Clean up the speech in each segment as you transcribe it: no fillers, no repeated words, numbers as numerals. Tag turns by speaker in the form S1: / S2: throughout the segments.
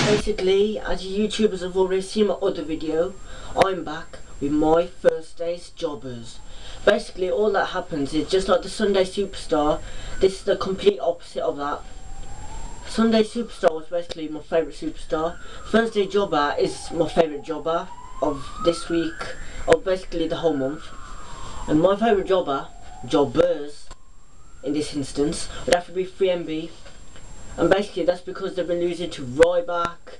S1: Basically, as you YouTubers have already seen my other video, I'm back with my Thursday's Jobbers. Basically, all that happens is just like the Sunday Superstar, this is the complete opposite of that. Sunday Superstar was basically my favourite superstar. Thursday Jobber is my favourite jobber of this week, of basically the whole month. And my favourite jobbers, in this instance, would have to be 3MB. And basically that's because they've been losing to Ryback,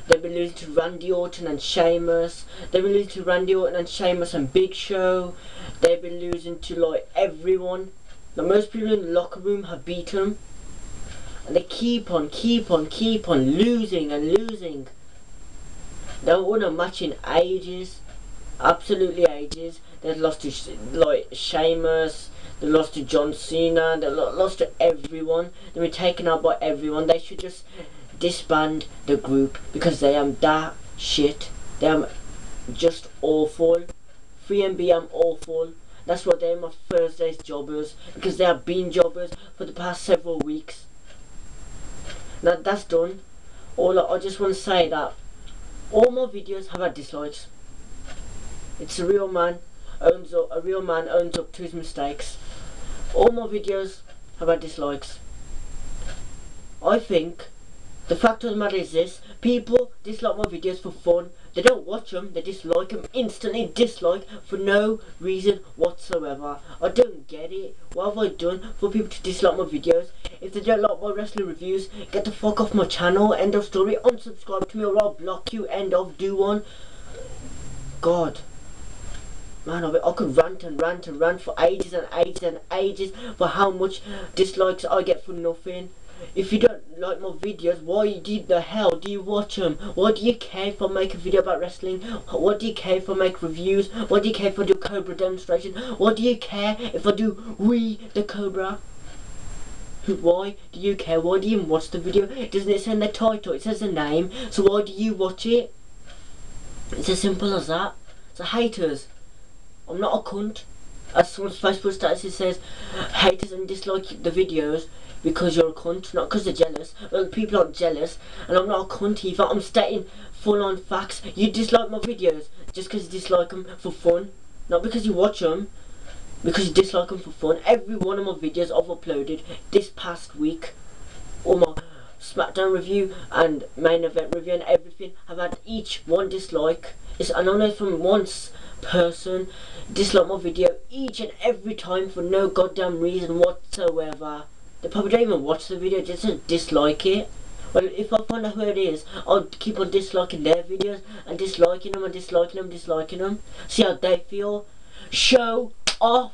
S1: they've been losing to Randy Orton and Sheamus, they've been losing to Randy Orton and Sheamus and Big Show, they've been losing to like everyone. Now most people in the locker room have beat them, and they keep on losing and losing. They haven't won a match in ages, absolutely ages. They've lost to like Sheamus, they lost to John Cena, they lost to everyone. They've been taken out by everyone. They should just disband the group because they am that shit. They am just awful. 3MB am awful. That's why they're my Thursday's Jobbers, because they have been jobbers for the past several weeks. Now that's done. I just want to say that all my videos have had dislikes. It's a real man owns up to his mistakes. All my videos have had dislikes. I think the fact of the matter is this: people dislike my videos for fun. They don't watch them, they dislike them, instantly dislike for no reason whatsoever. I don't get it. What have I done for people to dislike my videos? If they don't like my wrestling reviews, get the fuck off my channel, end of story. Unsubscribe to me or I'll block you, end of, do one. God. Man, I could rant and rant and rant for ages and ages and ages for how much dislikes I get for nothing. If you don't like my videos, why the hell do you watch them? Why do you care if I make a video about wrestling? Why do you care if I make reviews? Why do you care if I do Cobra demonstration? Why do you care if I do We the Cobra? Why do you care? Why do you even watch the video? Doesn't it say in the title? It says the name, so why do you watch it? It's as simple as that. So haters, I'm not a cunt. As someone's Facebook status says, haters and dislike the videos because you're a cunt, not because they're jealous. Well, people aren't jealous, and I'm not a cunt either. I'm stating full-on facts. You dislike my videos just because you dislike them for fun, not because you watch them, because you dislike them for fun. Every one of my videos I've uploaded this past week, all my SmackDown review and main event review and everything, have had each one dislike. And I know from once person dislike my video each and every time for no goddamn reason whatsoever. They probably don't even watch the video, just to dislike it. Well, if I find out who it is, I'll keep on disliking their videos and disliking them and disliking them, disliking them. See how they feel. Show off.